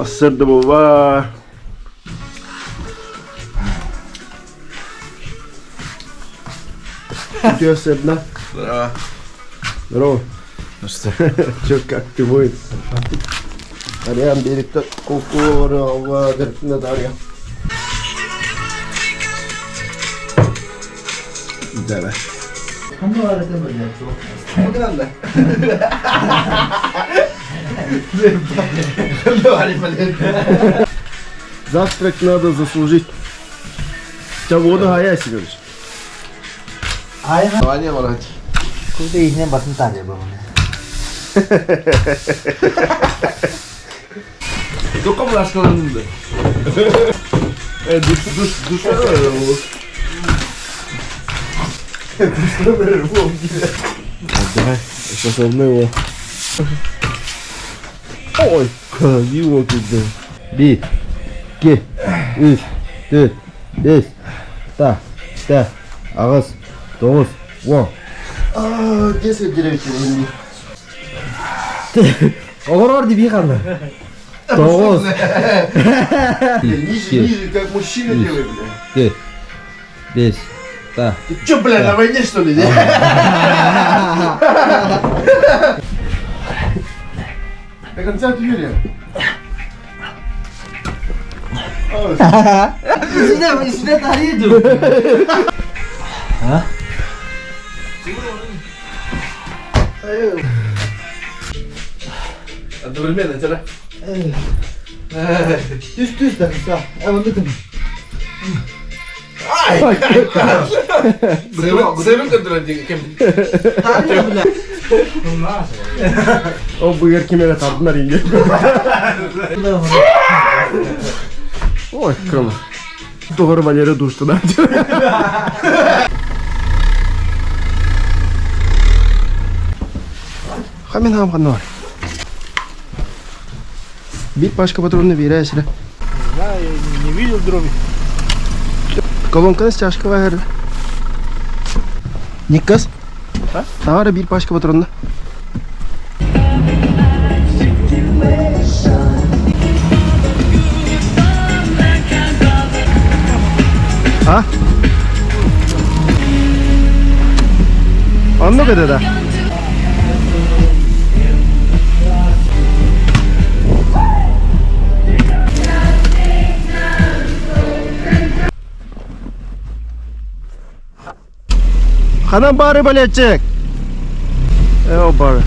Isırdı baba. Gidiyor Sebna. Здорово. Здорово. Ну что? Чё, как ты будет? Ариан берет кукурова, Дарья. Да. Завтрак надо заслужить. Сейчас воду хая себе. Давай вороть. Куда их не баснутали бы мне. Только млашка надо. Душ. Давай, сейчас его. Ой, его туда. Bir, iki, üç, dört, beş, ta, ağız, dokuz, on. Aaa, kesin direktörüm. Olur orada bir kaldı. Dokuz. Ниже, как мужчина делает, бля. Dört, beş, ta. Ты чё, бля, на войне, что ли? До конца июля. İçine tarihiydi. Ha? Одновременно, тера. Düz de kısa. Evet dedim. Sevim kadar kim? Tarih bile. O bu yer kime tartınlar ince. Ой, круто. Doğru Валера душты, Хамин хам ханор. Бит пашка патронны берешь, да? Я не видел дроби. Колонка с чашка вагер. Никас? А? Тара бит пашка патронны. Ha? Anlık edede. Hanım bari böyle edecek. O bari.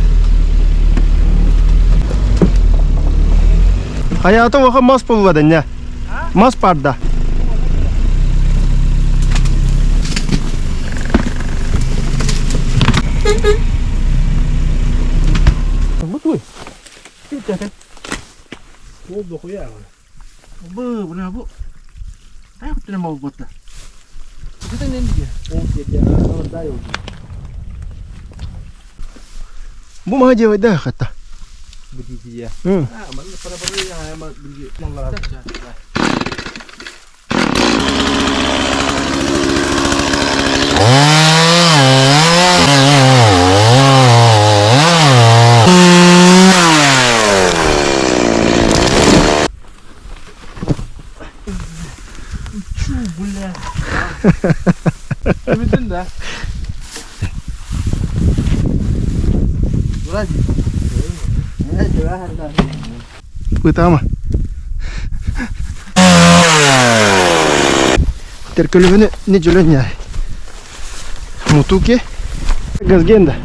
Hayatı vakı mas bulmadın ya. Mas parda. Mất tuổi. Chết chả thế. Ô đồ khối à. Bơ bữa nào bu. Ai học trên màu bột à. Cái tên nên gì? Ô chết ya. Nó đây rồi. Bu mah cewek dah kata. Begitu ya. Ah, mana pada yang emang begitu manglar. Бля. Видно, да? Вроде. Pıtama. Terkölüğünü ne cülün ya? Mutuki. Gazgenda.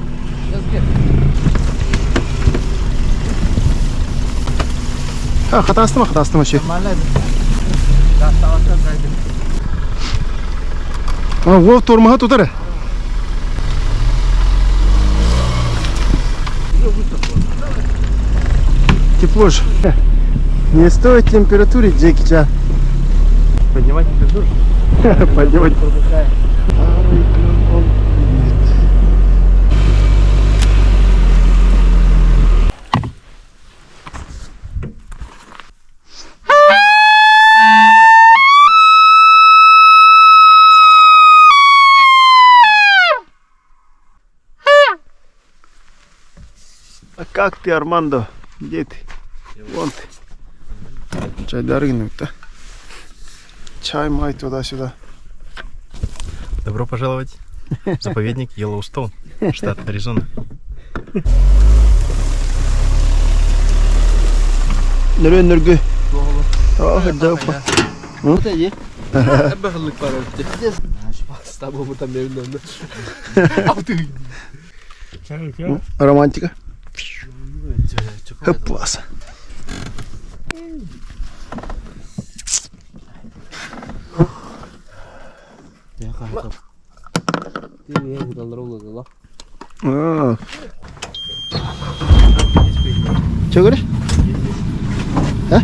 Ha, hatastı mı şey? Ha, vov tormaha tutar. Тепло же. Не стоит температуре, Джеки Чан. Поднимать температуру? Поднимать. А как ты, Армандо? Где ты? Вон ты. Чайдары гнут-то. Чай, май, туда-сюда. Добро пожаловать в заповедник Йеллоустоун, штат Аризона. Nörgü. Hadi. Bu da iyi. Bakılık var orada. Tabi buradan memnun oldum. Романтика. Hıplasa. Ya kanka. Değil mi? Buralar olur la. Чего говоришь? А?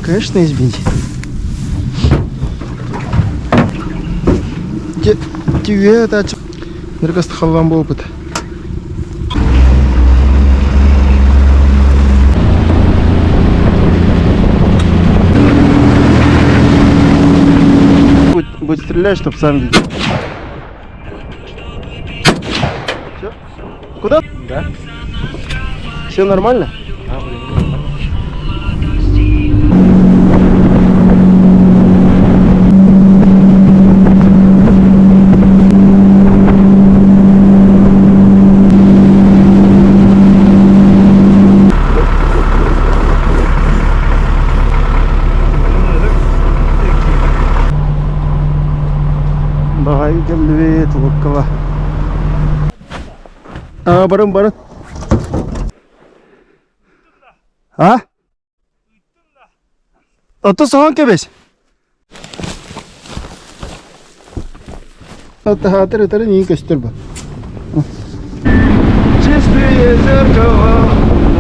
Конечно, есть бензин. Тебе это... Мне кажется, халвам был опыт. Будь стрелять, чтоб сам видел. Все? Куда? Да. Все нормально? Bahaya geldi Tulukkala. Barın. Ha? Отто соған кебес. Отто хатыр не көстір бұл. Чистые зеркала.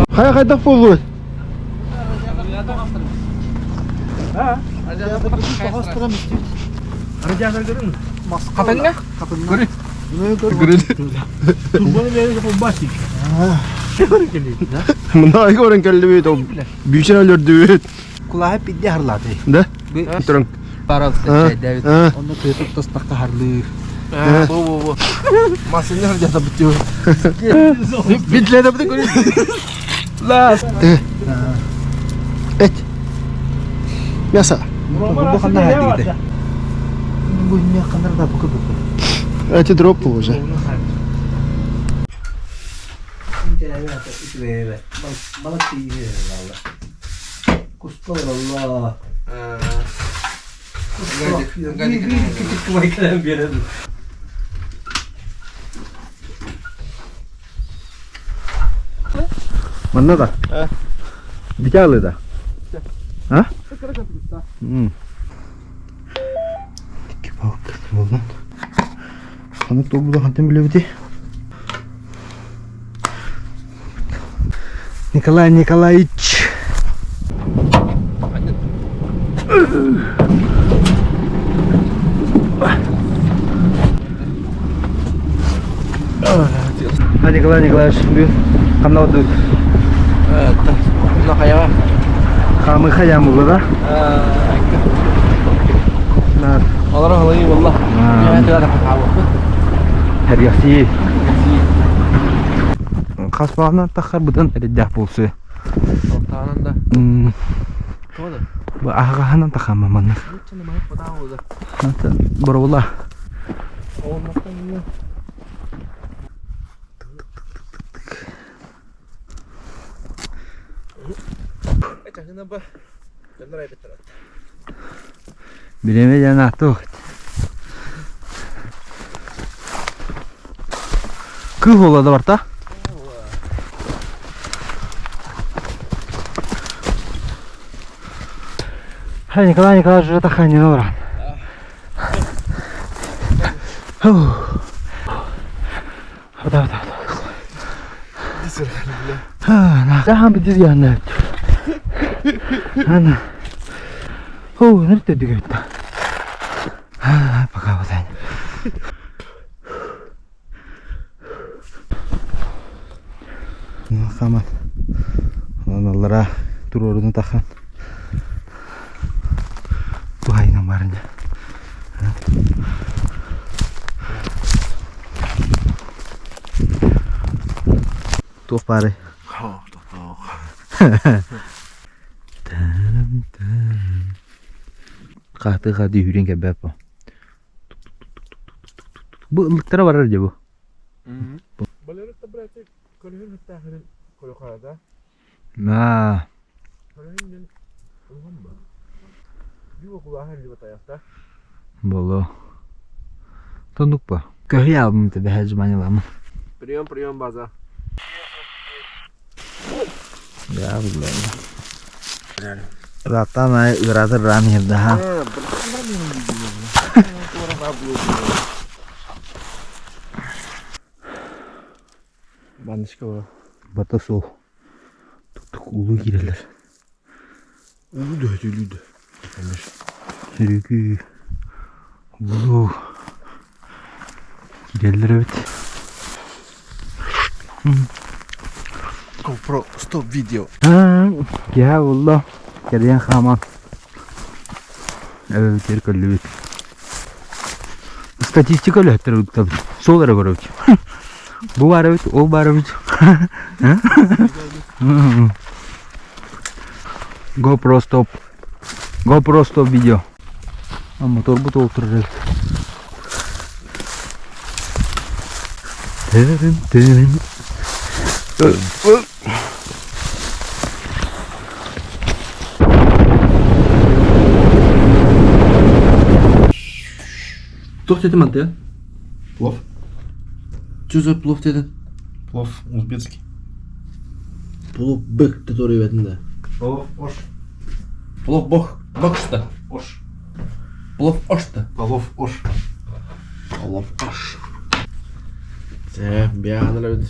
Қайдақ болу? Радиатор görün mü? Kapınga? Görün. Görün. Turbanı verir bu basit. Görün geliyor. Mında ayı oran kelli büyüt. Büyüşen öldürdü. Kulağı hep bildi harladı. Da? Durun. Baral şey David. Onu tutup tostakta harlı. Bu. Masını harcada bitiyor. Bitlede bir de görün. Las. Et. Yasa. Bu kadar harlı. Bu ne kadar da bu kadar. Эти дропы уже. Balık iyi valla. Kustu valla. Küçük kuvayı kalem bir yere. Mana da? Dikali da. Ha? Dikki balık buldum. Kanık da burada hantem bile bitti. Николай Николаевич. Николай Николаевич, kanal tuh. Nak kaya. Kami kaya mulu da. Nah, Allah Allah wallah. Ya tidak dapat tahu. teriyaki. Kasbağından takar budan ededah bulsa. Tananda. Koda. Bu ahgahanan takama mana. Çene mahip tahu da. Nanti barulah. Olmaktan ya. Kenapa? Benar ya betul. Bilemeyeceğim artık. Kıh oladı var da. Hadi Nikolay şurada takayın oran. Hadi. Nah, jangan bitir yana. Ana. Nerede diyor? Bakalım. Tamam. Onlara tur ordunu takan. Bu aynen varınca. Tuh pare. Katı yürüyen gibi bu. Bu ılıklara var acaba bu. Balık da bıraktık. Kölün hatta koyukarda. Ha. Kölün Ulan mı? Bir okula hangi batayakta? Bolu. Tunduk bu. Köy yavrum tabi her zaman yalan. Priyon baza. Ya billahi. Rata na rata rani hep daha. Bandışka var. Bata sol. Tuk ulu girerler. Ülüydü. Sürügü. Ulu. Girerler evet. GoPro stop video. Ha, ya Allah. Geriyen kaman. Evet, bir kalıyor. Statistik öyle hatta tabii. Solara göre. Bu var evet, o var evet. GoPro stop. GoPro stop video. Motor bu da oturur. Tırın. Тоқ dedim ante ya. Плов? Что за плов dedin? Плов узбекский. Плов бык dedi oraya verdin Плов ош. Плов bak işte. Ош. Plov oş da. Плов ош. Plov oş. Sen bir anlar ödü.